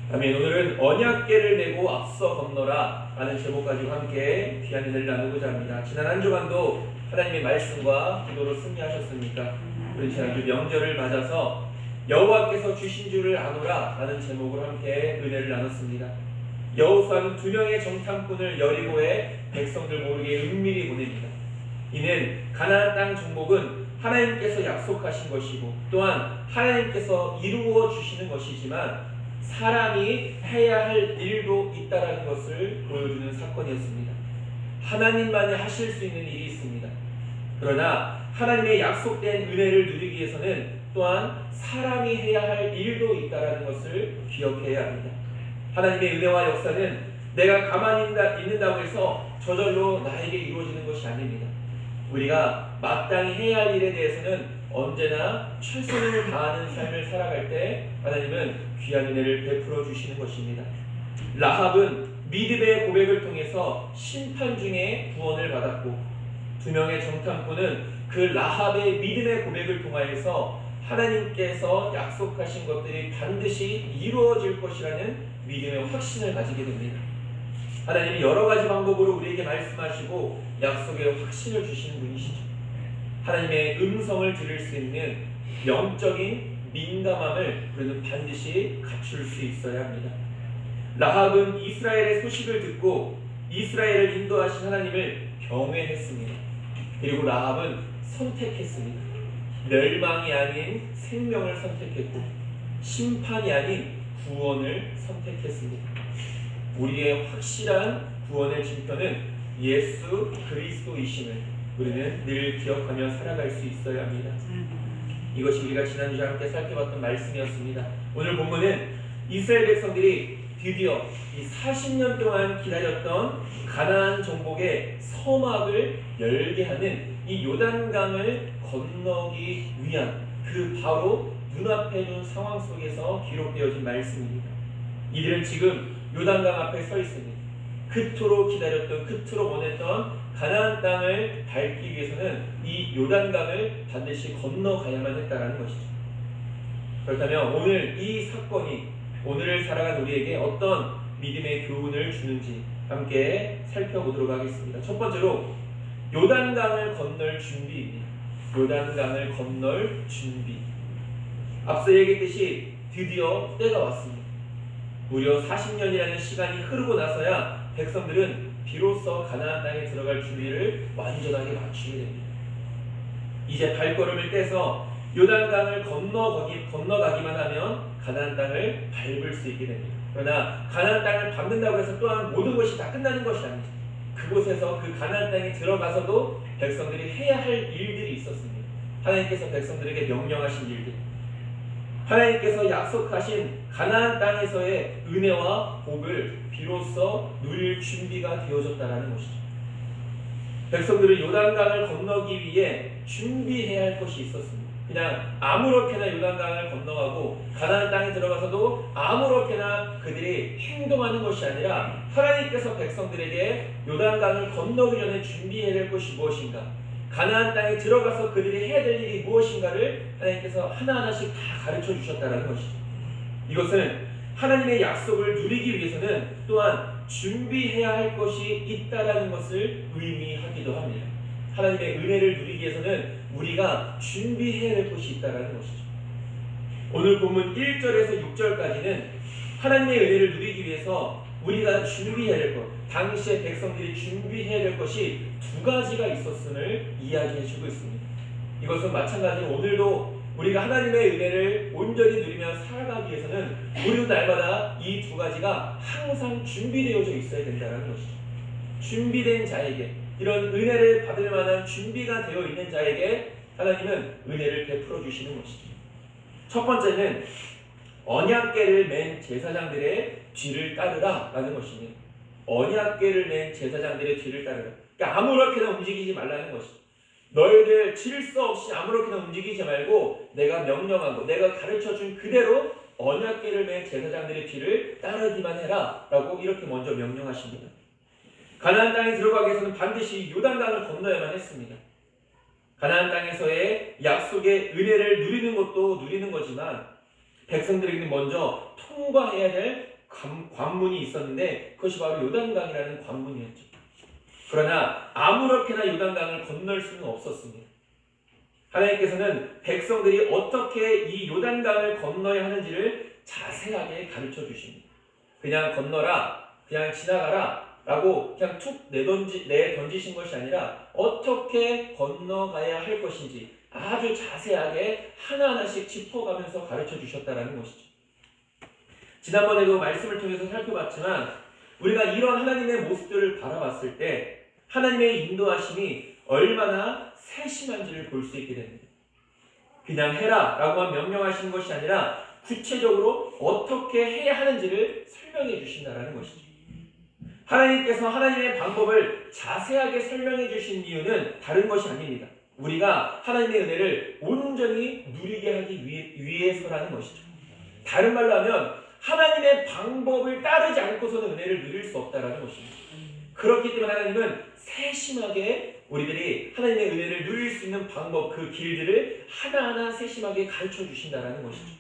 아멘. 오늘은 언약궤를 메고 앞서 건너라 라는 제목 가지고 함께 귀한 은혜를 나누고자 합니다. 지난 한 주간도 하나님의 말씀과 기도로 승리하셨습니까? 우리 지난주 명절을 맞아서 여호와께서 주신 줄을 아노라 라는 제목으로 함께 은혜를 나눴습니다. 여호수아는 2명의 정탐꾼을 여리고에 백성들 모르게 은밀히 보냅니다. 이는 가나안 땅 정복은 하나님께서 약속하신 것이고 또한 하나님께서 이루어 주시는 것이지만 사람이 해야 할 일도 있다라는 것을 보여주는 사건이었습니다. 하나님만이 하실 수 있는 일이 있습니다. 그러나 하나님의 약속된 은혜를 누리기 위해서는 또한 사람이 해야 할 일도 있다라는 것을 기억해야 합니다. 하나님의 은혜와 역사는 내가 가만히 있는다고 해서 저절로 나에게 이루어지는 것이 아닙니다. 우리가 마땅히 해야 할 일에 대해서는 언제나 최선을 다하는 삶을 살아갈 때 하나님은 귀한 은혜를 베풀어 주시는 것입니다. 라합은 믿음의 고백을 통해서 심판 중에 구원을 받았고 2명의 정탐꾼은 그 라합의 믿음의 고백을 통하여서 하나님께서 약속하신 것들이 반드시 이루어질 것이라는 믿음의 확신을 가지게 됩니다. 하나님이 여러 가지 방법으로 우리에게 말씀하시고 약속의 확신을 주시는 분이시죠. 하나님의 음성을 들을 수 있는 영적인 민감함을 우리는 반드시 갖출 수 있어야 합니다. 라합은 이스라엘의 소식을 듣고 이스라엘을 인도하신 하나님을 경외했습니다. 그리고 라합은 선택했습니다. 멸망이 아닌 생명을 선택했고 심판이 아닌 구원을 선택했습니다. 우리의 확실한 구원의 징표는 예수 그리스도이심을 우리는 늘 기억하며 살아갈 수 있어야 합니다. 이것이 우리가 지난주에 함께 살펴봤던 말씀이었습니다. 오늘 본문은 이스라엘 백성들이 드디어 이 40년 동안 기다렸던 가나안 정복의 서막을 열게 하는 이 요단강을 건너기 위한 그 바로 눈앞에 둔 상황 속에서 기록되어진 말씀입니다. 이들은 지금 요단강 앞에 서 있습니다. 그토록 기다렸던, 그토록 원했던 가나안 땅을 밟기 위해서는 이 요단강을 반드시 건너가야만 했다는 것이죠. 그렇다면 오늘 이 사건이 오늘을 살아간 우리에게 어떤 믿음의 교훈을 주는지 함께 살펴보도록 하겠습니다. 첫 번째로 요단강을 건널 준비입니다. 요단강을 건널 준비. 앞서 얘기했듯이 드디어 때가 왔습니다. 무려 40년이라는 시간이 흐르고 나서야 백성들은 비로소 가나안 땅에 들어갈 준비를 완전하게 맞추게 됩니다. 이제 발걸음을 떼서 요단강을 건너가기만 하면 가나안 땅을 밟을 수 있게 됩니다. 그러나 가나안 땅을 밟는다고 해서 또한 모든 것이 다 끝나는 것이 아닙니다. 그곳에서 그 가나안 땅에 들어가서도 백성들이 해야 할 일들이 있었습니다. 하나님께서 백성들에게 명령하신 일들, 하나님께서 약속하신 가나안 땅에서의 은혜와 복을 비로소 누릴 준비가 되어졌다는 것이죠. 백성들은 요단강을 건너기 위해 준비해야 할 것이 있었습니다. 그냥 아무렇게나 요단강을 건너가고 가나안 땅에 들어가서도 아무렇게나 그들이 행동하는 것이 아니라 하나님께서 백성들에게 요단강을 건너기 전에 준비해야 될 것이 무엇인가, 가나안 땅에 들어가서 그들이 해야 될 일이 무엇인가를 하나님께서 하나하나씩 다 가르쳐 주셨다는 것이죠. 이것은 하나님의 약속을 누리기 위해서는 또한 준비해야 할 것이 있다라는 것을 의미하기도 합니다. 하나님의 은혜를 누리기 위해서는 우리가 준비해야 될 것이 있다라는 것이죠. 오늘 본문 1절에서 6절까지는 하나님의 은혜를 누리기 위해서 우리가 준비해야 될 것, 당시의 백성들이 준비해야 될 것이 2가지가 있었음을 이야기해주고 있습니다. 이것은 마찬가지로 오늘도 우리가 하나님의 은혜를 온전히 누리며 살아가기 위해서는 우리도 날마다 이 2가지가 항상 준비되어져 있어야 된다는 것이죠. 준비된 자에게, 이런 은혜를 받을 만한 준비가 되어 있는 자에게 하나님은 은혜를 베풀어 주시는 것이죠. 첫 번째는 언약궤를 맨 제사장들의 뒤를 따르라 라는 것입니다. 언약궤를 맨 제사장들의 뒤를 따르라. 그러니까 아무렇게나 움직이지 말라는 것이죠. 너희들 질서 없이 아무렇게나 움직이지 말고 내가 명령한 것, 내가 가르쳐준 그대로 언약궤를 맨 제사장들의 뒤를 따르기만 해라 라고 이렇게 먼저 명령하십니다. 가나안 땅에 들어가기 위해서는 반드시 요단강을 건너야만 했습니다. 가나안 땅에서의 약속의 은혜를 누리는 것도 누리는 거지만 백성들에게는 먼저 통과해야 될 관문이 있었는데 그것이 바로 요단강이라는 관문이었죠. 그러나 아무렇게나 요단강을 건널 수는 없었습니다. 하나님께서는 백성들이 어떻게 이 요단강을 건너야 하는지를 자세하게 가르쳐 주십니다. 그냥 건너라, 그냥 지나가라 라고 그냥 툭 내던지신 것이 아니라 어떻게 건너가야 할 것인지 아주 자세하게 하나하나씩 짚어가면서 가르쳐 주셨다는 것이죠. 지난번에도 말씀을 통해서 살펴봤지만 우리가 이런 하나님의 모습들을 바라봤을 때 하나님의 인도하심이 얼마나 세심한지를 볼 수 있게 됩니다. 그냥 해라 라고만 명령하시는 것이 아니라 구체적으로 어떻게 해야 하는지를 설명해 주신다는 것이죠. 하나님께서 하나님의 방법을 자세하게 설명해 주신 이유는 다른 것이 아닙니다. 우리가 하나님의 은혜를 온전히 누리게 하기 위해서라는 것이죠. 다른 말로 하면 하나님의 방법을 따르지 않고서는 은혜를 누릴 수 없다는 것입니다. 그렇기 때문에 하나님은 세심하게 우리들이 하나님의 은혜를 누릴 수 있는 방법, 그 길들을 하나하나 세심하게 가르쳐 주신다는 것이죠.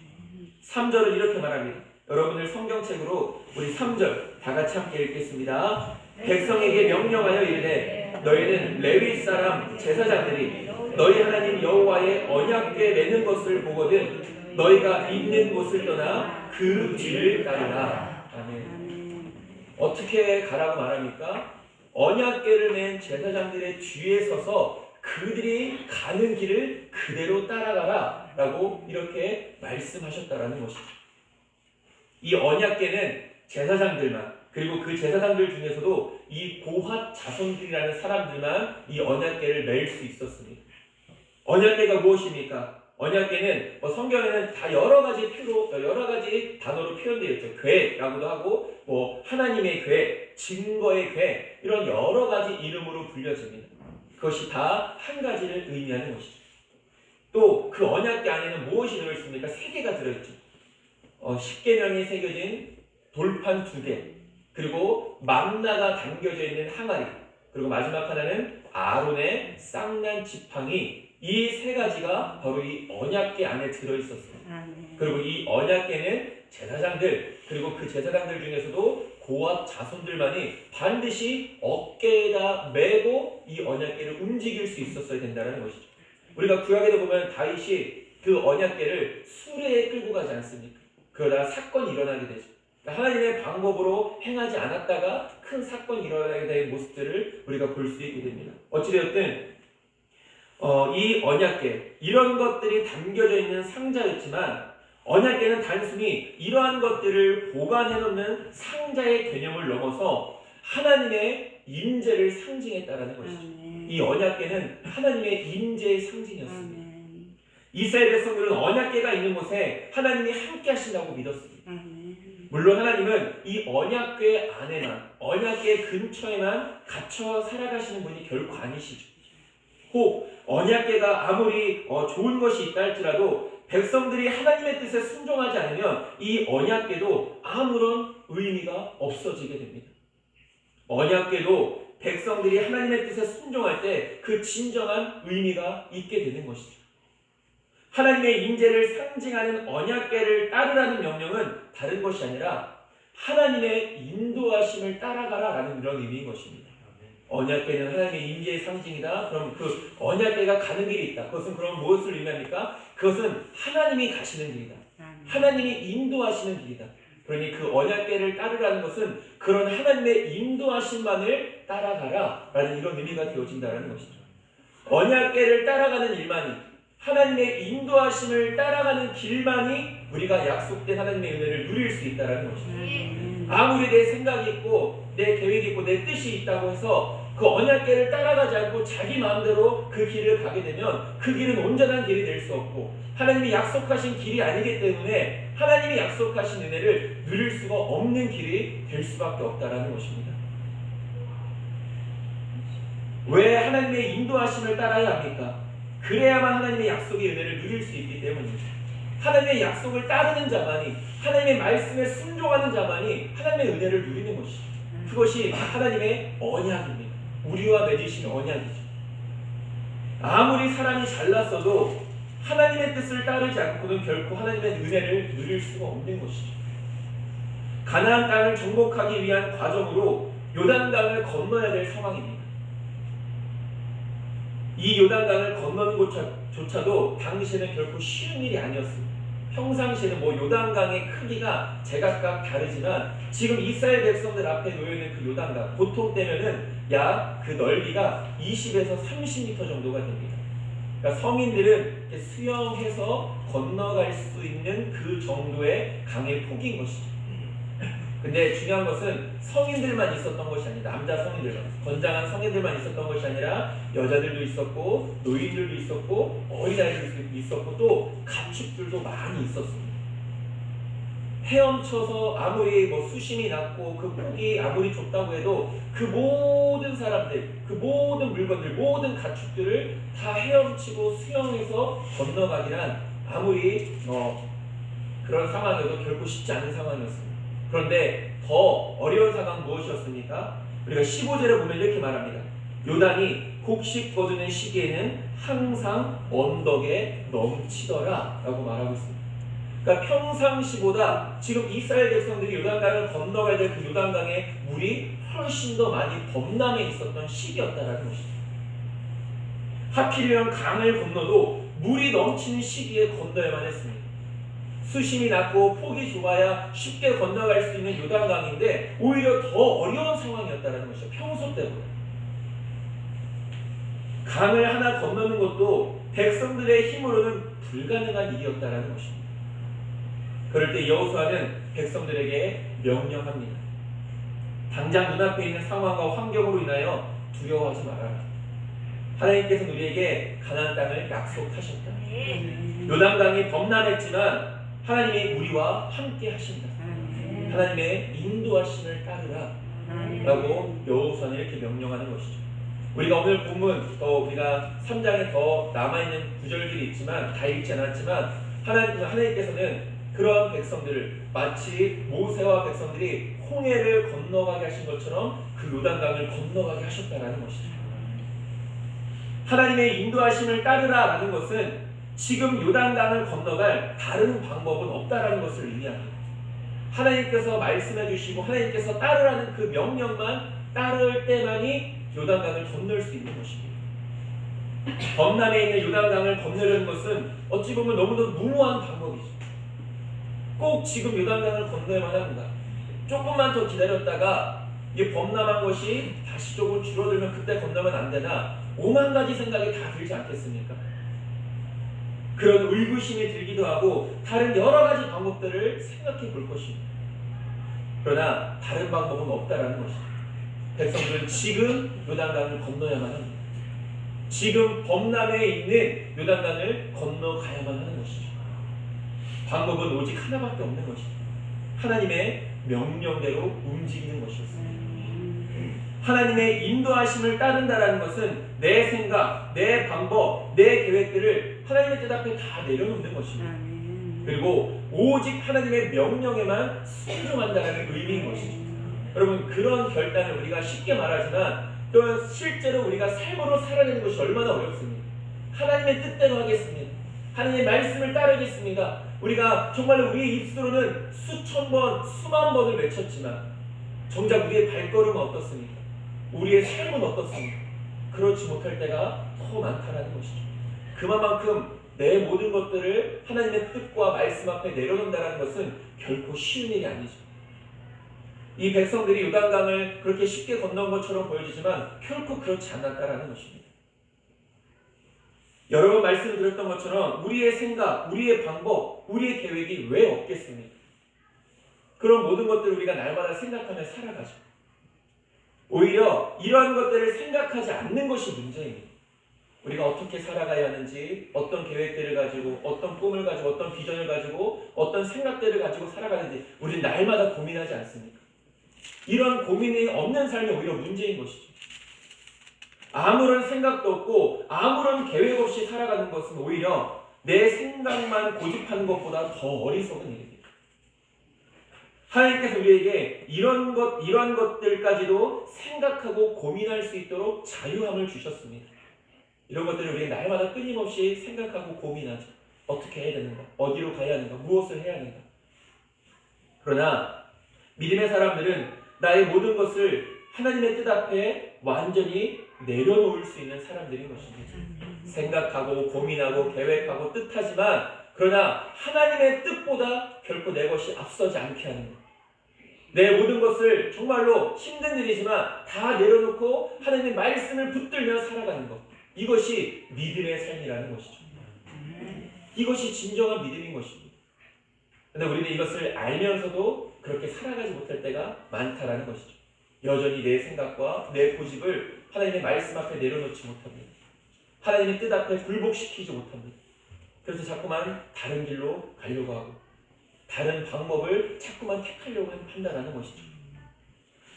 3절은 이렇게 말합니다. 여러분들 성경책으로 우리 3절 다 같이 함께 읽겠습니다. 백성에게 명령하여 이르되 너희는 레위 사람 제사장들이 너희 하나님 여호와의 언약궤 매는 것을 보거든 너희가 있는 곳을 떠나 그 뒤를 따르라. 아멘. 어떻게 가라고 말합니까? 언약궤를 맨 제사장들의 뒤에 서서 그들이 가는 길을 그대로 따라가라 라고 이렇게 말씀하셨다라는 것이죠. 이 언약궤는 제사장들만, 그리고 그 제사장들 중에서도 이 고핫 자손들이라는 사람들만 이 언약궤를 맬 수 있었습니다. 언약궤가 무엇입니까? 언약궤는 성경에는 다 여러 가지 단어로 표현되어 있죠. 궤라고도 하고 하나님의 궤, 증거의 궤 이런 여러 가지 이름으로 불려집니다. 그것이 다 한 가지를 의미하는 것이죠. 또 그 언약궤 안에는 무엇이 들어있습니까? 3개가 들어있죠. 10계명이 새겨진 돌판 2개, 그리고 만나가 담겨져 있는 항아리, 그리고 마지막 하나는 아론의 쌍난 지팡이, 이 3가지가 바로 이 언약궤 안에 들어있었습니다. 그리고 이 언약궤는 제사장들, 그리고 그 제사장들 중에서도 고압 자손들만이 반드시 어깨에다 메고 이 언약궤를 움직일 수 있었어야 된다는 것이죠. 우리가 구약에도 보면 다윗이 그 언약궤를 수레에 끌고 가지 않습니까? 그러다가 사건이 일어나게 되죠. 하나님의 방법으로 행하지 않았다가 큰 사건이 일어나게 된 모습들을 우리가 볼 수 있게 됩니다. 어찌되었든 이 언약궤, 이런 것들이 담겨져 있는 상자였지만 언약궤는 단순히 이러한 것들을 보관해 놓는 상자의 개념을 넘어서 하나님의 임재를 상징했다라는 것이죠. 이 언약궤는 하나님의 임재의 상징이었습니다. 이스라엘 백성들은 언약궤가 있는 곳에 하나님이 함께 하신다고 믿었습니다. 물론 하나님은 이 언약궤 안에만, 언약궤 근처에만 갇혀 살아가시는 분이 결코 아니시죠. 혹 언약궤가 아무리 좋은 것이 있다 할지라도 백성들이 하나님의 뜻에 순종하지 않으면 이 언약궤도 아무런 의미가 없어지게 됩니다. 언약궤도 백성들이 하나님의 뜻에 순종할 때 그 진정한 의미가 있게 되는 것이죠. 하나님의 임재를 상징하는 언약궤를 따르라는 명령은 다른 것이 아니라 하나님의 인도하심을 따라가라라는 이런 의미인 것입니다. 언약궤는 하나님의 임재의 상징이다. 그럼 그 언약궤가 가는 길이 있다. 그것은 그럼 무엇을 의미합니까? 그것은 하나님이 가시는 길이다. 하나님이 인도하시는 길이다. 그러니 그 언약궤를 따르라는 것은 그런 하나님의 인도하심만을 따라가라라는 이런 의미가 되어진다는 것이죠. 언약궤를 따라가는 일만이, 하나님의 인도하심을 따라가는 길만이 우리가 약속된 하나님의 은혜를 누릴 수 있다는 것입니다. 아무리 내 생각이 있고 내 계획이 있고 내 뜻이 있다고 해서 그 언약궤를 따라가지 않고 자기 마음대로 그 길을 가게 되면 그 길은 온전한 길이 될 수 없고 하나님이 약속하신 길이 아니기 때문에 하나님이 약속하신 은혜를 누릴 수가 없는 길이 될 수밖에 없다는 것입니다. 왜 하나님의 인도하심을 따라야 합니까? 그래야만 하나님의 약속의 은혜를 누릴 수 있기 때문입니다. 하나님의 약속을 따르는 자만이, 하나님의 말씀에 순종하는 자만이 하나님의 은혜를 누리는 것이죠. 그것이 하나님의 언약입니다. 우리와 맺으신 언약이죠. 아무리 사람이 잘났어도 하나님의 뜻을 따르지 않고는 결코 하나님의 은혜를 누릴 수가 없는 것이죠. 가나안 땅을 정복하기 위한 과정으로 요단강을 건너야 될 상황입니다. 이 요단강을 건너는 것조차도 당시에는 결코 쉬운 일이 아니었습니다. 평상시에는 요단강의 크기가 제각각 다르지만 지금 이스라엘 백성들 앞에 놓여있는 그 요단강, 보통 때면은 약 그 넓이가 20에서 30m 정도가 됩니다. 그러니까 성인들은 이렇게 수영해서 건너갈 수 있는 그 정도의 강의 폭인 것이죠. 근데 중요한 것은 성인들만 있었던 것이 아니라, 남자 성인들만, 건장한 성인들만 있었던 것이 아니라 여자들도 있었고 노인들도 있었고 어린아이들도 있었고 또 가축들도 많이 있었습니다. 헤엄쳐서 아무리 수심이 낮고 그 폭이 아무리 좁다고 해도 그 모든 사람들, 그 모든 물건들, 모든 가축들을 다 헤엄치고 수영해서 건너가기란 아무리 그런 상황이어도 결코 쉽지 않은 상황이었습니다. 그런데 더 어려운 상황은 무엇이었습니까? 우리가 15절에 보면 이렇게 말합니다. 요단이 곡식 거두는 시기에는 항상 언덕에 넘치더라 라고 말하고 있습니다. 그러니까 평상시보다 지금 이스라엘 백성들이 요단강을 건너가야 될 그 요단강의 물이 훨씬 더 많이 범람해 있었던 시기였다라는 것입니다. 하필이면 강을 건너도 물이 넘치는 시기에 건너야만 했습니다. 수심이 낮고 폭이 좁아야 쉽게 건너갈 수 있는 요단강인데 오히려 더 어려운 상황이었다는 것이죠. 평소 때보다. 강을 하나 건너는 것도 백성들의 힘으로는 불가능한 일이었다는 것입니다. 그럴 때 여호수아는 백성들에게 명령합니다. 당장 눈앞에 있는 상황과 환경으로 인하여 두려워하지 말아라. 하나님께서는 우리에게 가나안 땅을 약속하셨다. 요단강이 범람했지만 하나님이 우리와 함께 하신다. 하나님의 인도하심을 따르라 라고 여호수아는 이렇게 명령하는 것이죠. 우리가 오늘 본문 우리가 3장에 더 남아있는 구절들이 있지만 다 읽지 않았지만 하나님께서는 그러한 백성들을 마치 모세와 백성들이 홍해를 건너가게 하신 것처럼 그 요단강을 건너가게 하셨다라는 것이죠. 하나님의 인도하심을 따르라라는 것은 지금 요단강을 건너갈 다른 방법은 없다라는 것을 의미합니다. 하나님께서 말씀해 주시고 하나님께서 따르라는 그 명령만 따를 때만이 요단강을 건널 수 있는 것입니다. 범람에 있는 요단강을 건너려는 것은 어찌 보면 너무도 무모한 방법이죠. 꼭 지금 요단강을 건너야만 합니다. 조금만 더 기다렸다가 이 범람한 것이 다시 조금 줄어들면 그때 건너면 안 되나 5만 가지 생각이 다 들지 않겠습니까? 그런 의구심이 들기도 하고 다른 여러 가지 방법들을 생각해 볼 것입니다. 그러나 다른 방법은 없다라는 것이죠. 백성들은 지금 요단강을 건너야만 합니다. 지금 범람에 있는 요단강을 건너가야만 하는 것이죠. 방법은 오직 하나밖에 없는 것이죠. 하나님의 명령대로 움직이는 것이었습니다. 하나님의 인도하심을 따른다라는 것은 내 생각, 내 방법, 내 계획들을 하나님의 뜻 앞에 다 내려놓는 것입니다. 그리고 오직 하나님의 명령에만 순종한다는 의미인 것이죠. 여러분, 그런 결단을 우리가 쉽게 말하지만 또 실제로 우리가 삶으로 살아내는 것이 얼마나 어렵습니까? 하나님의 뜻대로 하겠습니다. 하나님의 말씀을 따르겠습니다. 우리가 정말로 우리의 입술로는 수천 번, 수만 번을 외쳤지만 정작 우리의 발걸음은 어떻습니까? 우리의 삶은 어떻습니까? 그렇지 못할 때가 더 많다는 것이죠. 그만큼 내 모든 것들을 하나님의 뜻과 말씀 앞에 내려놓는다는 것은 결코 쉬운 일이 아니죠. 이 백성들이 요단강을 그렇게 쉽게 건넌 것처럼 보여지지만 결코 그렇지 않았다는 것입니다. 여러 번 말씀을 드렸던 것처럼 우리의 생각, 우리의 방법, 우리의 계획이 왜 없겠습니까? 그런 모든 것들을 우리가 날마다 생각하며 살아가죠. 오히려 이러한 것들을 생각하지 않는 것이 문제입니다. 우리가 어떻게 살아가야 하는지, 어떤 계획들을 가지고, 어떤 꿈을 가지고, 어떤 비전을 가지고, 어떤 생각들을 가지고 살아가는지 우리는 날마다 고민하지 않습니까? 이런 고민이 없는 삶이 오히려 문제인 것이죠. 아무런 생각도 없고 아무런 계획 없이 살아가는 것은 오히려 내 생각만 고집하는 것보다 더 어리석은 일입니다. 하나님께서 우리에게 이러한 것들까지도 생각하고 고민할 수 있도록 자유함을 주셨습니다. 이런 것들을 우리가 날마다 끊임없이 생각하고 고민하죠. 어떻게 해야 되는가? 어디로 가야 하는가? 무엇을 해야 하는가? 그러나 믿음의 사람들은 나의 모든 것을 하나님의 뜻 앞에 완전히 내려놓을 수 있는 사람들인 것입니다. 생각하고 고민하고 계획하고 뜻하지만 그러나 하나님의 뜻보다 결코 내 것이 앞서지 않게 하는 것. 내 모든 것을 정말로 힘든 일이지만 다 내려놓고 하나님의 말씀을 붙들며 살아가는 것. 이것이 믿음의 삶이라는 것이죠. 이것이 진정한 믿음인 것입니다. 그런데 우리는 이것을 알면서도 그렇게 살아가지 못할 때가 많다라는 것이죠. 여전히 내 생각과 내 고집을 하나님의 말씀 앞에 내려놓지 못합니다. 하나님의 뜻 앞에 굴복시키지 못합니다. 그래서 자꾸만 다른 길로 가려고 하고 다른 방법을 자꾸만 택하려고 한다는 것이죠.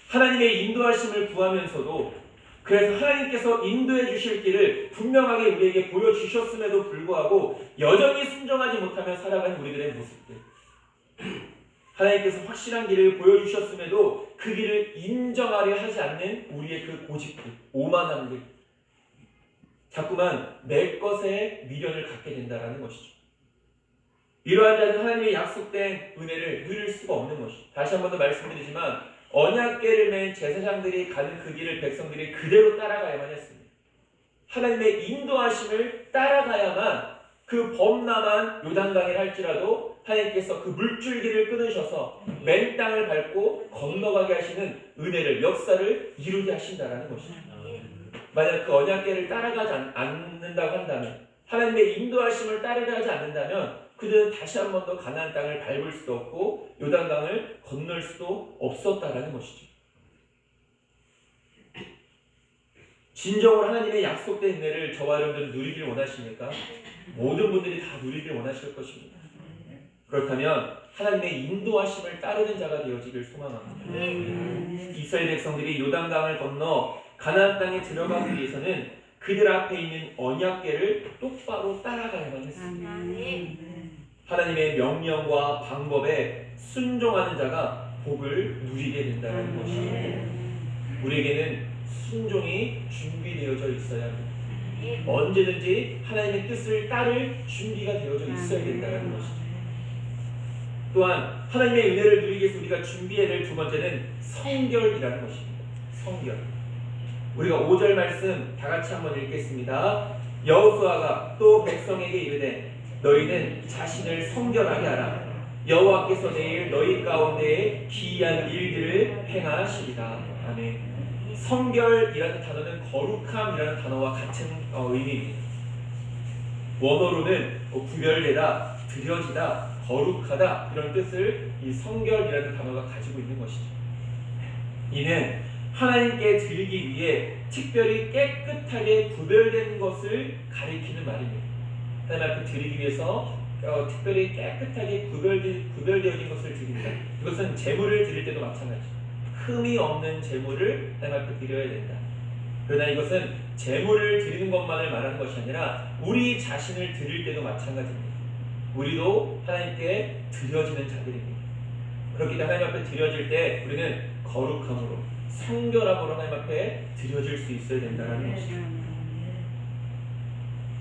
하나님의 인도하심을 구하면서도 그래서 하나님께서 인도해 주실 길을 분명하게 우리에게 보여주셨음에도 불구하고 여전히 순종하지 못하며 살아가는 우리들의 모습들. 하나님께서 확실한 길을 보여주셨음에도 그 길을 인정하려 하지 않는 우리의 그 고집들, 오만함들, 자꾸만 내 것에 미련을 갖게 된다는 것이죠. 이러한 자는 하나님의 약속된 은혜를 누릴 수가 없는 것이죠. 다시 한 번 더 말씀드리지만 언약궤를 맨 제사장들이 가는 그 길을 백성들이 그대로 따라가야만 했습니다. 하나님의 인도하심을 따라가야만 그 범람한 요단강을 할지라도 하나님께서 그 물줄기를 끊으셔서 맨 땅을 밟고 건너가게 하시는 은혜를, 역사를 이루게 하신다는 것입니다. 만약 그 언약궤를 따라가지 않는다고 한다면, 하나님의 인도하심을 따르게 하지 않는다면 그들은 다시 한 번 더 가나안 땅을 밟을 수도 없고 요단강을 건널 수도 없었다라는 것이죠. 진정으로 하나님의 약속된 은혜를 저와 여러분들은 누리길 원하십니까? 모든 분들이 다 누리길 원하실 것입니다. 그렇다면 하나님의 인도하심을 따르는 자가 되어지길 소망합니다. 이스라엘 백성들이 요단강을 건너 가나안 땅에 들어가기 위해서는 그들 앞에 있는 언약궤를 똑바로 따라가야만 했습니다. 하나님의 명령과 방법에 순종하는 자가 복을 누리게 된다는 것이 우리에게는 순종이 준비되어져 있어야 합니다. 언제든지 하나님의 뜻을 따를 준비가 되어져 있어야 된다는 것이죠. 또한 하나님의 은혜를 누리기 위해서 우리가 준비해야 될 두 번째는 성결이라는 것입니다. 성결. 우리가 5절 말씀 다 같이 한번 읽겠습니다. 여호수아가 또 백성에게 이르되 너희는 자신을 성결하게 하라. 여호와께서 내일 너희 가운데에 기이한 일들을 행하시리라. 아멘. 성결이라는 단어는 거룩함이라는 단어와 같은 의미입니다. 원어로는 구별되다, 드려지다, 거룩하다 이런 뜻을 이 성결이라는 단어가 가지고 있는 것이죠. 이는 하나님께 드리기 위해 특별히 깨끗하게 구별된 것을 가리키는 말입니다. 하나님 앞에 드리기 위해서 특별히 깨끗하게 구별되어진 것을 드립니다. 이것은 제물을 드릴 때도 마찬가지죠. 흠이 없는 제물을 하나님 앞에 드려야 된다. 그러나 이것은 제물을 드리는 것만을 말하는 것이 아니라 우리 자신을 드릴 때도 마찬가지입니다. 우리도 하나님께 드려지는 자들입니다. 그렇기 때문에 하나님 앞에 드려질 때 우리는 거룩함으로 성결함으로 하나님 앞에 드려질 수 있어야 된다는 것입니다.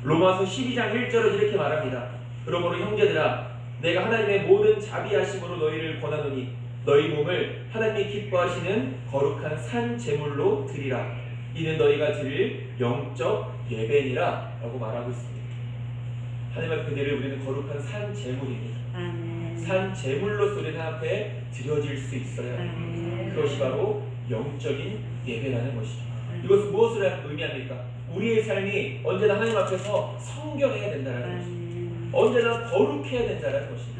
로마서 12장 1절은 이렇게 말합니다. 그러므로 형제들아 내가 하나님의 모든 자비하심으로 너희를 권하노니 너희 몸을 하나님이 기뻐하시는 거룩한 산 제물로 드리라. 이는 너희가 드릴 영적 예배니라 라고 말하고 있습니다. 하나님 앞에 드릴 우리는 거룩한 산 제물입니다. 산 제물로서 우리 하나님 앞에 드려질 수 있어야 합니다. 그것이 바로 영적인 예배라는 것이죠. 이것은 무엇을 의미합니까? 우리의 삶이 언제나 하나님 앞에서 성결해야 된다는 것입니다. 언제나 거룩해야 된다는 것입니다.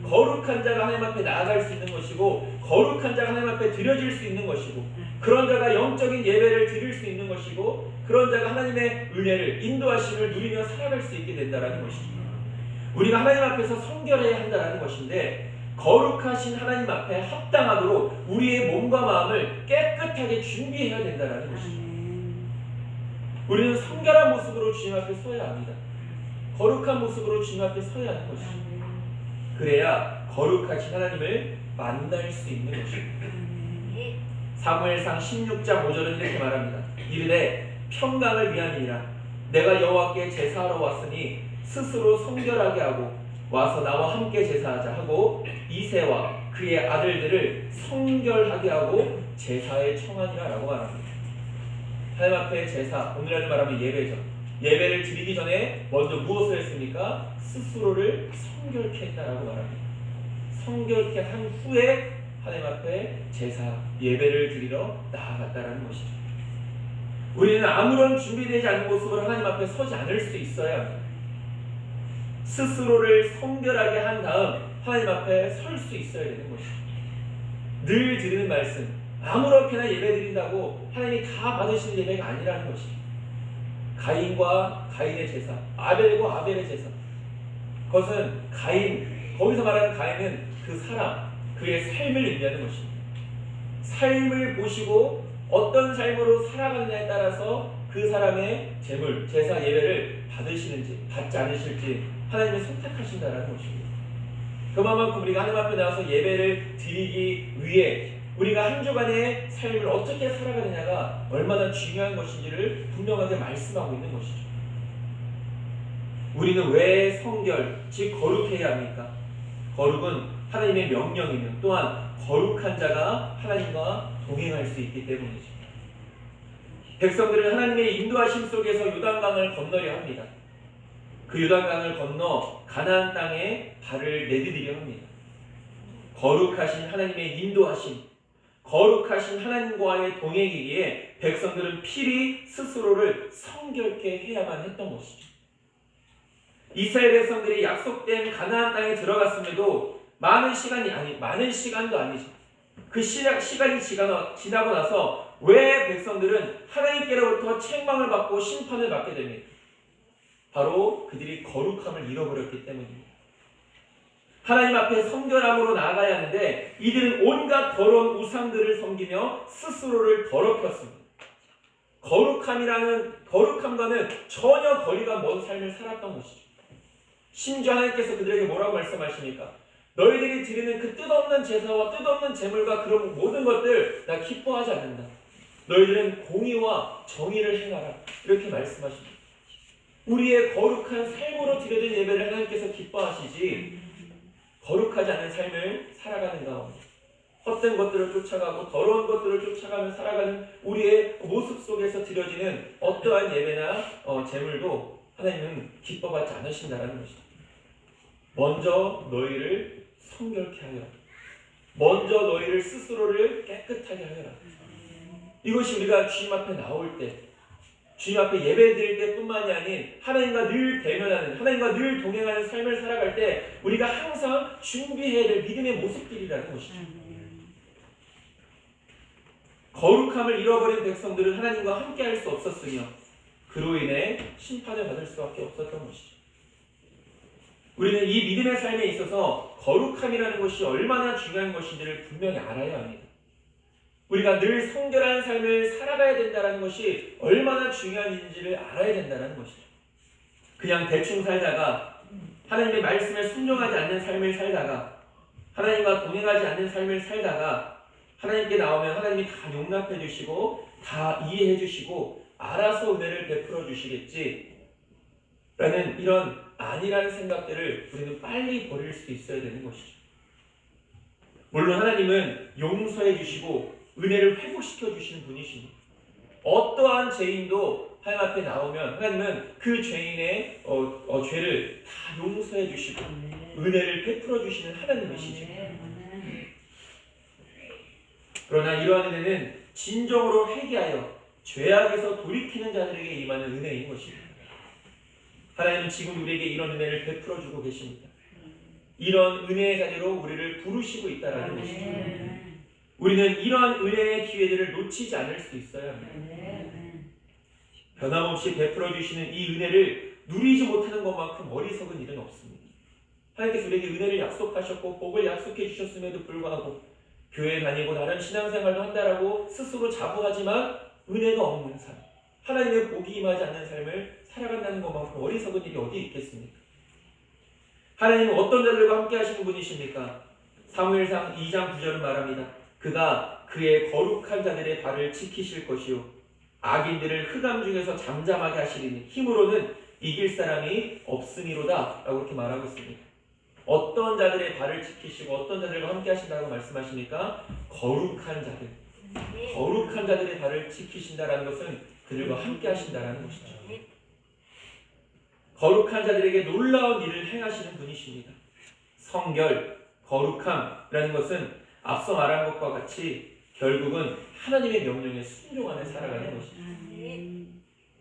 거룩한 자가 하나님 앞에 나아갈 수 있는 것이고 거룩한 자가 하나님 앞에 드려질 수 있는 것이고 그런 자가 영적인 예배를 드릴 수 있는 것이고 그런 자가 하나님의 은혜를 인도하심을 누리며 살아갈 수 있게 된다는 것이죠. 우리가 하나님 앞에서 성결해야 한다는 것인데 거룩하신 하나님 앞에 합당하도록 우리의 몸과 마음을 깨끗하게 준비해야 된다는 것이죠. 우리는 성결한 모습으로 주님 앞에 서야 합니다. 거룩한 모습으로 주님 앞에 서야 하는 것이죠. 그래야 거룩하신 하나님을 만날 수 있는 것입니다. 사무엘상 16장 5절은 이렇게 말합니다. 이르되 평강을 위함이니라. 내가 여호와께 제사하러 왔으니 스스로 성결하게 하고 와서 나와 함께 제사하자 하고 이새와 그의 아들들을 성결하게 하고 제사에 청하니라 라고 말합니다. 하나님 앞에 제사, 오늘날로 말하면 예배죠. 예배를 드리기 전에 먼저 무엇을 했습니까? 스스로를 성결케 했다라고 말합니다. 성결케 한 후에 하나님 앞에 제사, 예배를 드리러 나아갔다라는 것이죠. 우리는 아무런 준비되지 않은 모습으로 하나님 앞에 서지 않을 수 있어야 합니다. 스스로를 성결하게 한 다음 하나님 앞에 설 수 있어야 되는 것이죠. 늘 드리는 말씀, 아무렇게나 예배 드린다고 하나님이 다 받으시는 예배가 아니라는 것이죠. 가인과 가인의 제사, 아벨과 아벨의 제사. 그것은 거기서 말하는 가인은 그 사람, 그의 삶을 의미하는 것입니다. 삶을 보시고 어떤 삶으로 살아가느냐에 따라서 그 사람의 제물, 제사, 예배를 받으시는지 받지 않으실지 하나님이 선택하신다는 것입니다. 그만큼 우리가 하나님 앞에 나와서 예배를 드리기 위해 우리가 한 주간의 삶을 어떻게 살아가느냐가 얼마나 중요한 것인지를 분명하게 말씀하고 있는 것이죠. 우리는 왜 성결, 즉 거룩해야 합니까? 거룩은 하나님의 명령이며 또한 거룩한 자가 하나님과 동행할 수 있기 때문이죠. 백성들은 하나님의 인도하심 속에서 요단강을 건너려 합니다. 그 요단강을 건너 가나안 땅에 발을 내디디려 합니다. 거룩하신 하나님의 인도하심, 거룩하신 하나님과의 동행이기에 백성들은 필히 스스로를 성결케 해야만 했던 것이죠. 이스라엘 백성들이 약속된 가나안 땅에 들어갔음에도 많은 시간도 아니죠. 그 시간이 지나고 나서 왜 백성들은 하나님께로부터 책망을 받고 심판을 받게 됩니까? 바로 그들이 거룩함을 잃어버렸기 때문입니다. 하나님 앞에 성결함으로 나아가야 하는데 이들은 온갖 더러운 우상들을 섬기며 스스로를 더럽혔습니다. 거룩함과는 전혀 거리가 먼 삶을 살았던 것이죠. 심지어 하나님께서 그들에게 뭐라고 말씀하십니까? 너희들이 드리는 그 뜻없는 제사와 뜻없는 제물과 그런 모든 것들 나 기뻐하지 않는다. 너희들은 공의와 정의를 행하라. 이렇게 말씀하십니다. 우리의 거룩한 삶으로 드려진 예배를 하나님께서 기뻐하시지 거룩하지 않은 삶을 살아가는 가운데 헛된 것들을 쫓아가고 더러운 것들을 쫓아가며 살아가는 우리의 모습 속에서 드려지는 어떠한 예배나 제물도 하나님은 기뻐하지 않으신다는 것이죠. 먼저 너희를 성결케 하여라. 먼저 너희를 스스로를 깨끗하게 하여라. 이것이 우리가 주님 앞에 나올 때, 주님 앞에 예배 드릴 때뿐만이 아닌 하나님과 늘 대면하는, 하나님과 늘 동행하는 삶을 살아갈 때 우리가 항상 준비해야 될 믿음의 모습들이라는 것이죠. 거룩함을 잃어버린 백성들은 하나님과 함께할 수 없었으며 그로 인해 심판을 받을 수밖에 없었던 것이죠. 우리는 이 믿음의 삶에 있어서 거룩함이라는 것이 얼마나 중요한 것인지를 분명히 알아야 합니다. 우리가 늘 성결한 삶을 살아가야 된다는 것이 얼마나 중요한지를 알아야 된다는 것이죠. 그냥 대충 살다가 하나님의 말씀에 순종하지 않는 삶을 살다가 하나님과 동행하지 않는 삶을 살다가 하나님께 나오면 하나님이 다 용납해 주시고 다 이해해 주시고 알아서 은혜를 베풀어 주시겠지 라는 이런 아니라는 생각들을 우리는 빨리 버릴 수 있어야 되는 것이죠. 물론 하나님은 용서해 주시고 은혜를 회복시켜 주시는 분이십니다. 어떠한 죄인도 하나님 앞에 나오면 하나님은 그 죄인의 죄를 다 용서해 주시고 은혜를 베풀어 주시는 하나님이시죠. 그러나 이러한 은혜는 진정으로 회개하여 죄악에서 돌이키는 자들에게 임하는 은혜인 것입니다. 하나님은 지금 우리에게 이런 은혜를 베풀어 주고 계십니다. 이런 은혜의 자리로 우리를 부르시고 있다는 것이죠. 우리는 이러한 은혜의 기회들을 놓치지 않을 수 있어야 합니다. 변함없이 베풀어 주시는 이 은혜를 누리지 못하는 것만큼 어리석은 일은 없습니다. 하나님께서 우리에게 은혜를 약속하셨고 복을 약속해 주셨음에도 불구하고 교회 다니고 다른 신앙생활도 한다라고 스스로 자부하지만 은혜가 없는 삶, 하나님의 복이 임하지 않는 삶을 살아간다는 것만큼 어리석은 일이 어디 있겠습니까? 하나님은 어떤 자들과 함께 하시는 분이십니까? 사무엘상 2장 9절은 말합니다. 그가 그의 거룩한 자들의 발을 지키실 것이요 악인들을 흑암 중에서 잠잠하게 하시리니 힘으로는 이길 사람이 없으니로다 라고 이렇게 말하고 있습니다. 어떤 자들의 발을 지키시고 어떤 자들과 함께 하신다고 말씀하십니까? 거룩한 자들. 거룩한 자들의 발을 지키신다라는 것은 그들과 함께 하신다라는 것이죠. 거룩한 자들에게 놀라운 일을 행하시는 분이십니다. 성결, 거룩함이라는 것은 앞서 말한 것과 같이 결국은 하나님의 명령에 순종하며 살아가는 것이죠.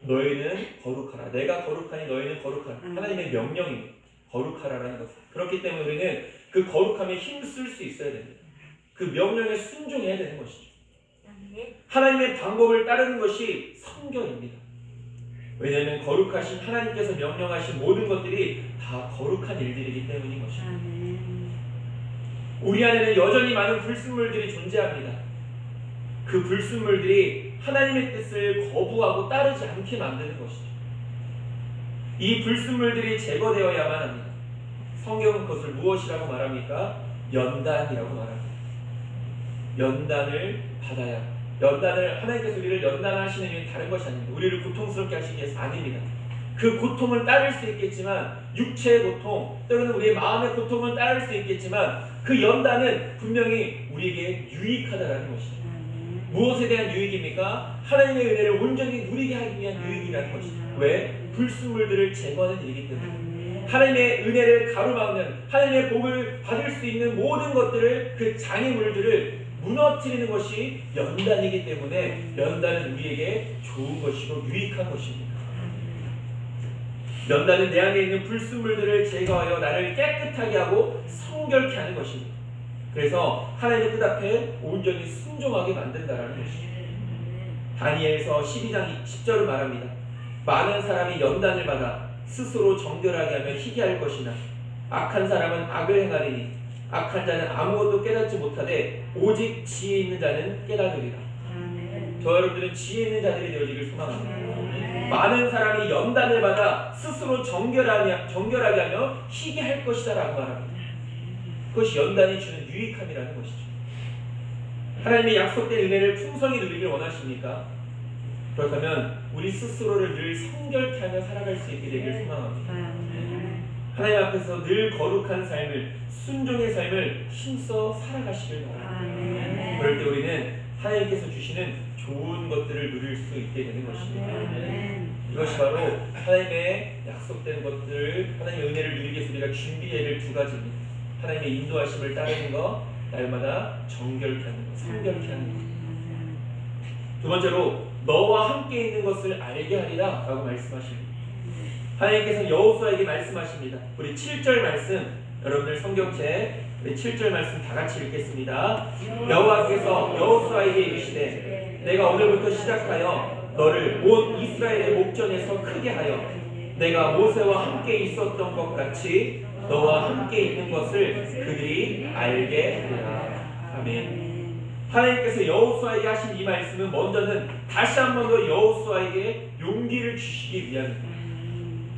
너희는 거룩하라. 내가 거룩하니 너희는 거룩하라. 하나님의 명령이 거룩하라라는 것. 그렇기 때문에 우리는 그 거룩함에 힘쓸 수 있어야 됩니다. 그 명령에 순종해야 되는 것이죠. 하나님의 방법을 따르는 것이 성결입니다. 왜냐하면 거룩하신 하나님께서 명령하신 모든 것들이 다 거룩한 일들이기 때문인 것입니다. 우리 안에는 여전히 많은 불순물들이 존재합니다. 그 불순물들이 하나님의 뜻을 거부하고 따르지 않게 만드는 것이죠. 이 불순물들이 제거되어야만 합니다. 성경은 그것을 무엇이라고 말합니까? 연단이라고 말합니다. 연단을 받아야 합니다. 연단을 하나님께서 우리를 연단하시는 이유는 다른 것이 아닙니다. 우리를 고통스럽게 하시기 위해서 아닙니다. 그 고통을 따를 수 있겠지만 육체의 고통 또는 우리의 마음의 고통은 따를 수 있겠지만 그 연단은 분명히 우리에게 유익하다라는 것이죠. 무엇에 대한 유익입니까? 하나님의 은혜를 온전히 누리게 하기 위한 유익이라는 것이죠. 왜? 불순물들을 제거하는 일이기 때문에 하나님의 은혜를 가로막는 하나님의 복을 받을 수 있는 모든 것들을 그 장애물들을 무너뜨리는 것이 연단이기 때문에 연단은 우리에게 좋은 것이고 유익한 것입니다. 연단은 내 안에 있는 불순물들을 제거하여 나를 깨끗하게 하고 성결케 하는 것입니다. 그래서 하나님의 뜻 앞에 온전히 순종하게 만든다라는 것이죠. 다니엘서 12장 10절을 말합니다. 많은 사람이 연단을 받아 스스로 정결하게 하며 희귀할 것이나 악한 사람은 악을 행하리니 악한 자는 아무것도 깨닫지 못하되 오직 지혜 있는 자는 깨닫으리라. 저 여러분들은 지혜 있는 자들이 되어지길 소망합니다. 많은 사람이 연단을 받아 스스로 정결하게 하며 희귀할 것이다 라고 말합니다. 그것이 연단이 주는 유익함이라는 것이죠. 하나님의 약속된 은혜를 풍성히 누리길 원하십니까? 그렇다면 우리 스스로를 늘 성결케 하며 살아갈 수 있게 되길 소망합니다. 하나님 앞에서 늘 거룩한 삶을, 순종의 삶을 힘써 살아가시길 바랍니다. 그럴 때 우리는 하나님께서 주시는 좋은 것들을 누릴 수 있게 되는 것입니다. 이것이 바로 하나님의 약속된 것들, 하나님의 은혜를 누리기 위해서 우리가 준비해야 될 두 가지입니다. 하나님의 인도하심을 따르는 것, 날마다 정결케 하는 것, 성결케 하는 것. 두 번째로 너와 함께 있는 것을 알게 하리라 라고 말씀하십니다. 하나님께서 여호수아에게 말씀하십니다. 우리 7절 말씀, 여러분들 성경책 우리 7절 말씀 다 같이 읽겠습니다. 여호와께서 여호수아에게 이르시되 내가 오늘부터 시작하여 너를 온 이스라엘의 목전에서 크게 하여 내가 모세와 함께 있었던 것 같이 너와 함께 있는 것을 그들이 알게 하리라. 아멘. 하나님께서 여호수아에게 하신 이 말씀은 먼저는 다시 한 번 더 여호수아에게 용기를 주시기 위함입니다.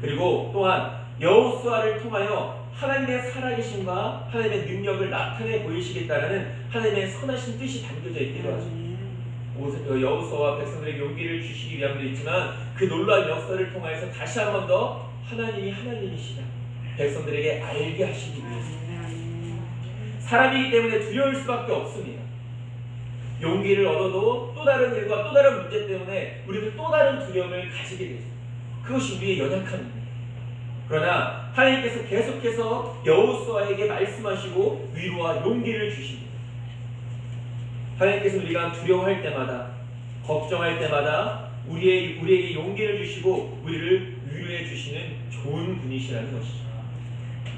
그리고 또한 여호수아를 통하여 하나님의 살아계심과 하나님의 능력을 나타내 보이시겠다는 하나님의 선하신 뜻이 담겨져 있기도 하죠. 여호수아와 백성들에게 용기를 주시기 위함도 있지만 그 놀라운 역사를 통하여서 다시 한 번 더 하나님이 하나님이시다 백성들에게 알게 하시기 위해서. 사람이기 때문에 두려울 수밖에 없습니다. 용기를 얻어도 또 다른 일과 또 다른 문제 때문에 우리는 또 다른 두려움을 가지게 되죠. 그것이 우리의 연약함입니다. 그러나 하나님께서 계속해서 여호수아에게 말씀하시고 위로와 용기를 주십니다. 하나님께서 우리가 두려워할 때마다, 걱정할 때마다 우리에게 용기를 주시고 우리를 위로해 주시는 좋은 분이시라는 것이죠.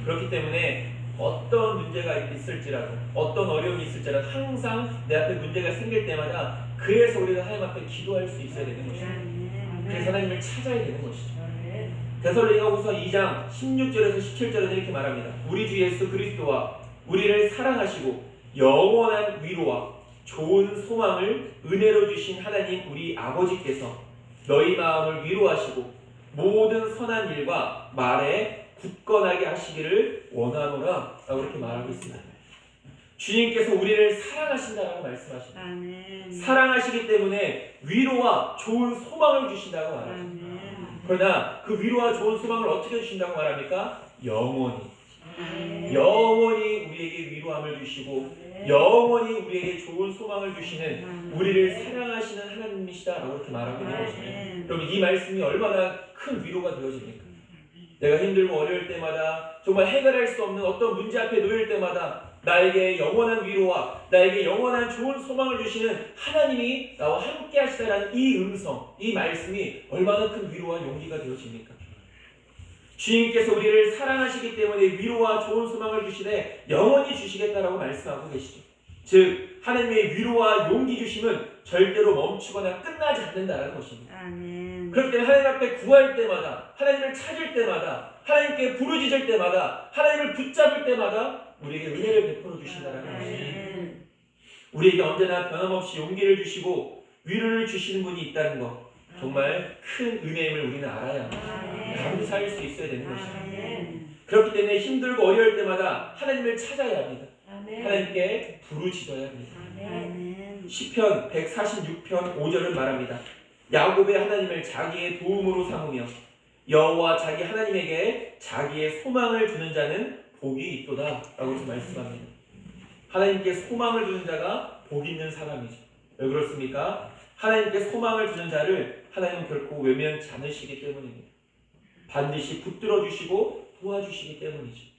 그렇기 때문에 어떤 문제가 있을지라도, 어떤 어려움이 있을지라도 항상 내 앞에 문제가 생길 때마다 그래서 우리가 하나님 앞에 기도할 수 있어야 되는 것입니다. 그래서 하나님을 찾아야 되는 것이죠. 데살로니가후서 2장 16절에서 17절에는 이렇게 말합니다. 우리 주 예수 그리스도와 우리를 사랑하시고 영원한 위로와 좋은 소망을 은혜로 주신 하나님 우리 아버지께서 너희 마음을 위로하시고 모든 선한 일과 말에 굳건하게 하시기를 원하노라 라고 이렇게 말하고 있습니다. 주님께서 우리를 사랑하신다라고 말씀하십니다. 사랑하시기 때문에 위로와 좋은 소망을 주신다고 말합니다. 그러나 그 위로와 좋은 소망을 어떻게 주신다고 말합니까? 영원히. 영원히 우리에게 위로함을 주시고 영원히 우리에게 좋은 소망을 주시는 우리를 사랑하시는 하나님이시다라고 이렇게 말하고 있는 것입니다. 그럼 이 말씀이 얼마나 큰 위로가 되어집니까? 내가 힘들고 어려울 때마다 정말 해결할 수 없는 어떤 문제 앞에 놓일 때마다 나에게 영원한 위로와 나에게 영원한 좋은 소망을 주시는 하나님이 나와 함께 하시다라는 이 음성, 이 말씀이 얼마나 큰 위로와 용기가 되어집니까? 주님께서 우리를 사랑하시기 때문에 위로와 좋은 소망을 주시되 영원히 주시겠다라고 말씀하고 계시죠. 즉 하나님의 위로와 용기 주심은 절대로 멈추거나 끝나지 않는다라는 것입니다. 그렇기 때문에 하나님 앞에 구할 때마다, 하나님을 찾을 때마다, 하나님께 부르짖을 때마다, 하나님을 붙잡을 때마다 우리에게 은혜를 베풀어 주신다라는 것입니다. 우리에게 언제나 변함없이 용기를 주시고 위로를 주시는 분이 있다는 것, 정말 큰 은혜임을 우리는 알아야 합니다. 감사할 수 있어야 되는 것입니다. 그렇기 때문에 힘들고 어려울 때마다 하나님을 찾아야 합니다. 하나님께 부르짖어야 합니다. 시편 146편 5절은 말합니다. 야곱의 하나님을 자기의 도움으로 삼으며 여호와 자기 하나님에게 자기의 소망을 주는 자는 복이 있도다 라고 말씀합니다. 하나님께 소망을 주는 자가 복 있는 사람이죠. 왜 그렇습니까? 하나님께 소망을 주는 자를 하나님은 결코 외면치 않으시기 때문입니다. 반드시 붙들어 주시고 도와주시기 때문이죠.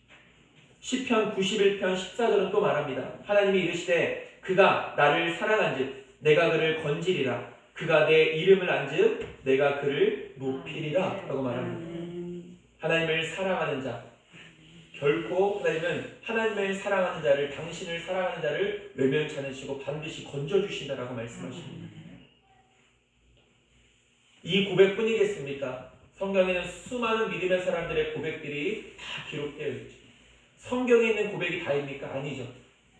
시편 91편 14절은 또 말합니다. 하나님이 이르시되 그가 나를 사랑한즉 내가 그를 건지리라. 그가 내 이름을 안즉 내가 그를 높이리라 라고 말합니다. 하나님을 사랑하는 자, 결코 하나님은 하나님을 사랑하는 자를, 당신을 사랑하는 자를 외면치 않으시고 반드시 건져주신다라고 말씀하십니다. 이 고백뿐이겠습니까? 성경에는 수많은 믿음의 사람들의 고백들이 다 기록되어 있죠. 성경에 있는 고백이 다입니까? 아니죠.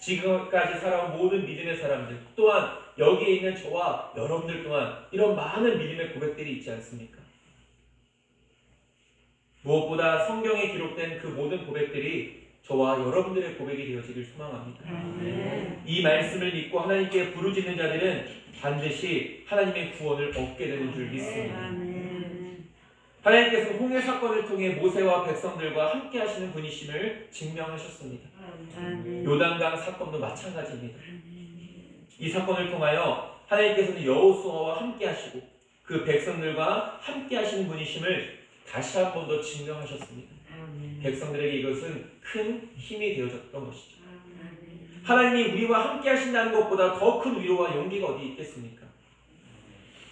지금까지 살아온 모든 믿음의 사람들, 또한 여기에 있는 저와 여러분들 또한 이런 많은 믿음의 고백들이 있지 않습니까? 무엇보다 성경에 기록된 그 모든 고백들이 저와 여러분들의 고백이 되어지길 소망합니다. 이 말씀을 믿고 하나님께 부르짖는 자들은 반드시 하나님의 구원을 얻게 되는 줄 믿습니다. 하나님께서 홍해 사건을 통해 모세와 백성들과 함께 하시는 분이심을 증명하셨습니다. 요단강 사건도 마찬가지입니다. 이 사건을 통하여 하나님께서는 여호수아와 함께 하시고 그 백성들과 함께 하시는 분이심을 다시 한 번 더 증명하셨습니다. 백성들에게 이것은 큰 힘이 되어졌던 것이죠. 하나님이 우리와 함께 하신다는 것보다 더 큰 위로와 용기가 어디 있겠습니까?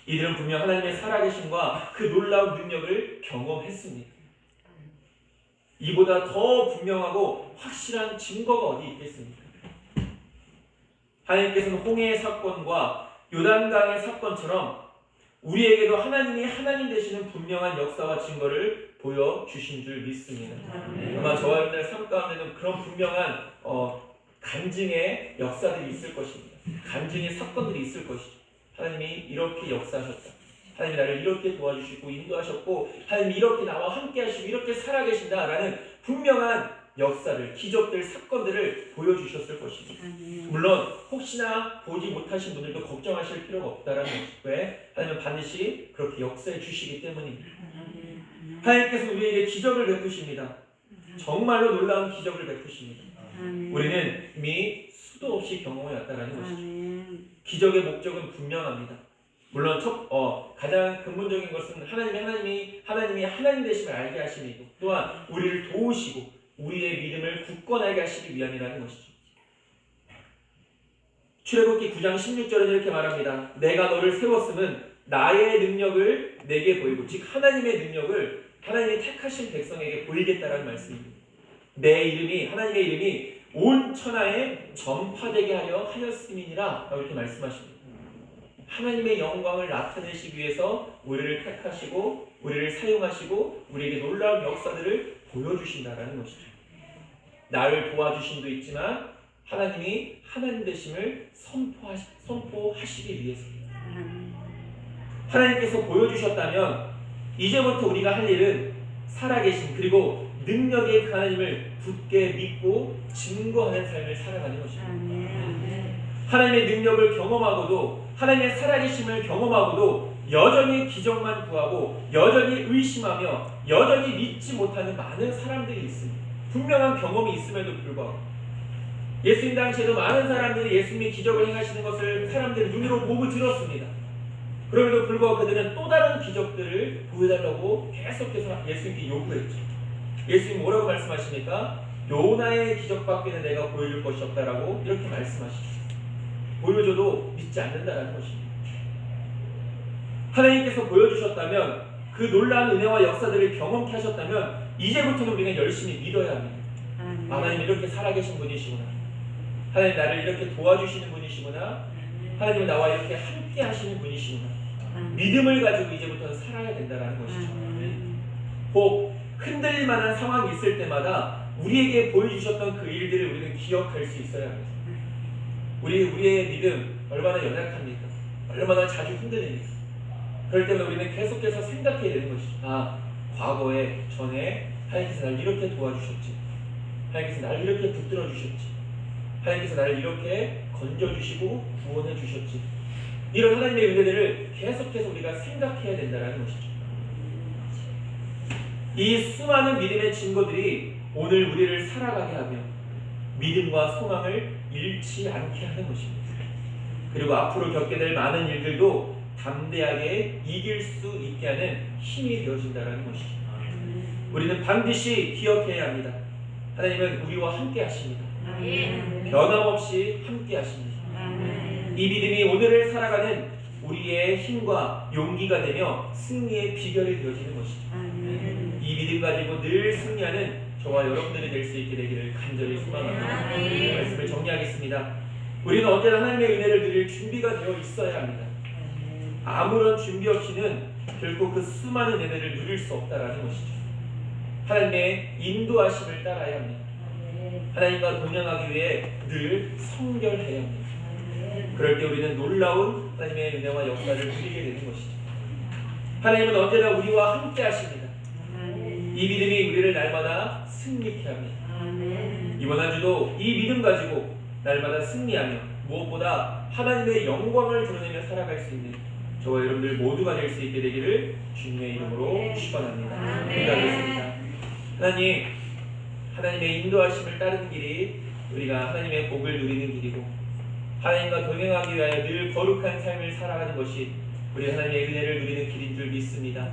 이들은 분명 하나님의 살아계심과 그 놀라운 능력을 경험했습니다. 이보다 더 분명하고 확실한 증거가 어디 있겠습니까? 하나님께서는 홍해의 사건과 요단강의 사건처럼 우리에게도 하나님이 하나님 되시는 분명한 역사와 증거를 보여주신 줄 믿습니다. 아마 저와 여러분들의 삶 가운데는 그런 분명한 간증의 역사들이 있을 것입니다. 간증의 사건들이 있을 것이죠. 하나님이 이렇게 역사하셨다. 하나님이 나를 이렇게 도와주시고 인도하셨고 하나님이 이렇게 나와 함께 하시고 이렇게 살아계신다라는 분명한 역사를, 기적들, 사건들을 보여주셨을 것입니다. 물론 혹시나 보지 못하신 분들도 걱정하실 필요가 없다라는 것이 왜? 하나님은 반드시 그렇게 역사해 주시기 때문입니다. 하나님께서 우리에게 기적을 베푸십니다. 정말로 놀라운 기적을 베푸십니다. 우리는 이미 수도 없이 경험해 왔다라는 것이죠. 기적의 목적은 분명합니다. 물론 가장 근본적인 것은 하나님이 하나님 되심을 알게 하심이고 또한 우리를 도우시고 우리의 믿음을 굳건하게 하시기 위함이라는 것이죠. 출애굽기 9장 16절은 이렇게 말합니다. 내가 너를 세웠음은 나의 능력을 내게 보이고 즉 하나님의 능력을 하나님이 택하신 백성에게 보이겠다라는 말씀입니다. 하나님의 이름이 온 천하에 전파되게 하였음이니라 라고 이렇게 말씀하십니다. 하나님의 영광을 나타내시기 위해서 우리를 택하시고 우리를 사용하시고 우리에게 놀라운 역사들을 보여주신다라는 것이죠. 나를 도와주심도 있지만 하나님이 하나님 되심을 선포하시기 위해서입니다. 하나님께서 보여주셨다면 이제부터 우리가 할 일은 살아계신 그리고 능력의 그 하나님을 굳게 믿고 증거하는 삶을 살아가는 것입니다. 하나님의 능력을 경험하고도 하나님의 살아계심을 경험하고도 여전히 기적만 구하고 여전히 의심하며 여전히 믿지 못하는 많은 사람들이 있습니다. 분명한 경험이 있음에도 불구하고 예수님 당시에도 많은 사람들이 예수님이 기적을 행하시는 것을 사람들이 눈으로 보고 들었습니다. 그럼에도 불구하고 그들은 또 다른 기적들을 보여달라고 계속해서 예수님께 요구했죠. 예수님 뭐라고 말씀하십니까? 요나의 기적밖에는 내가 보여줄 것이 없다라고 이렇게 말씀하시죠. 보여줘도 믿지 않는다라는 것입니다. 하나님께서 보여주셨다면 그 놀라운 은혜와 역사들을 경험케 하셨다면 이제부터는 우리가 열심히 믿어야 합니다. 하나님 이렇게 살아계신 분이시구나. 하나님 나를 이렇게 도와주시는 분이시구나. 하나님은 나와 이렇게 함께 하시는 분이시구나. 믿음을 가지고 이제부터는 살아야 된다는 것이죠. 혹 흔들릴 만한 상황이 있을 때마다 우리에게 보여주셨던 그 일들을 우리는 기억할 수 있어야 합니다. 우리의 믿음 얼마나 연약합니까? 얼마나 자주 흔들립니까? 그럴 때는 우리는 계속해서 생각해야 되는 것이죠. 아, 과거에 전에 하나님께서 나를 이렇게 도와주셨지. 하나님께서 나를 이렇게 붙들어 주셨지. 하나님께서 나를 이렇게 건져주시고 구원해 주셨지. 이런 하나님의 은혜들을 계속해서 우리가 생각해야 된다는 것이죠. 이 수많은 믿음의 증거들이 오늘 우리를 살아가게 하며 믿음과 소망을 잃지 않게 하는 것입니다. 그리고 앞으로 겪게 될 많은 일들도 담대하게 이길 수 있게 하는 힘이 되어진다는 것이죠. 우리는 반드시 기억해야 합니다. 하나님은 우리와 함께 하십니다. 변함없이 함께 하십니다. 이 믿음이 오늘을 살아가는 우리의 힘과 용기가 되며 승리의 비결이 되어지는 것이죠. 이 믿음 가지고 늘 승리하는 저와 여러분들이 될 수 있게 되기를 간절히 소망합니다. 말씀을 정리하겠습니다. 우리는 언제나 하나님의 은혜를 누릴 준비가 되어 있어야 합니다. 아무런 준비 없이는 결코 그 수많은 은혜를 누릴 수 없다는 것이죠. 하나님의 인도하심을 따라야 합니다. 하나님과 동행하기 위해 늘 성결해야 합니다. 그럴 때 우리는 놀라운 하나님의 은혜와 역사를 누리게 되는 것이죠. 하나님은 언제나 우리와 함께 하십니다. 이 믿음이 우리를 날마다 승리케 합니다. 이번 한 주도 이 믿음 가지고 날마다 승리하며 무엇보다 하나님의 영광을 드러내며 살아갈 수 있는 저와 여러분들 모두가 될 수 있게 되기를 주님의 이름으로 축원합니다. 기도하겠습니다. 하나님, 하나님의 인도하심을 따르는 길이 우리가 하나님의 복을 누리는 길이고 하나님과 동행하기 위하여 늘 거룩한 삶을 살아가는 것이 우리 하나님의 은혜를 누리는 길인 줄 믿습니다.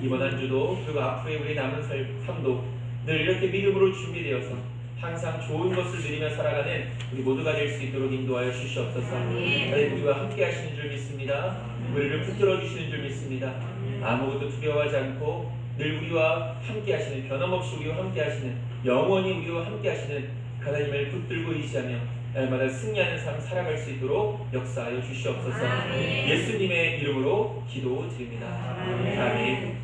이번 한 주도 그리고 앞으로의 우리 남은 삶도 늘 이렇게 믿음으로 준비되어서 항상 좋은 것을 누리며 살아가는 우리 모두가 될 수 있도록 인도하여 주시옵소서. 하나님 우리와 함께 하시는 줄 믿습니다. 우리를 붙들어 주시는 줄 믿습니다. 아무것도 두려워하지 않고 늘 우리와 함께 하시는, 변함없이 우리와 함께 하시는, 영원히 우리와 함께 하시는 하나님을 붙들고 의지하며 날마다 승리하는 삶 살아갈 수 있도록 역사하여 주시옵소서. 예수님의 이름으로 기도드립니다. 아멘.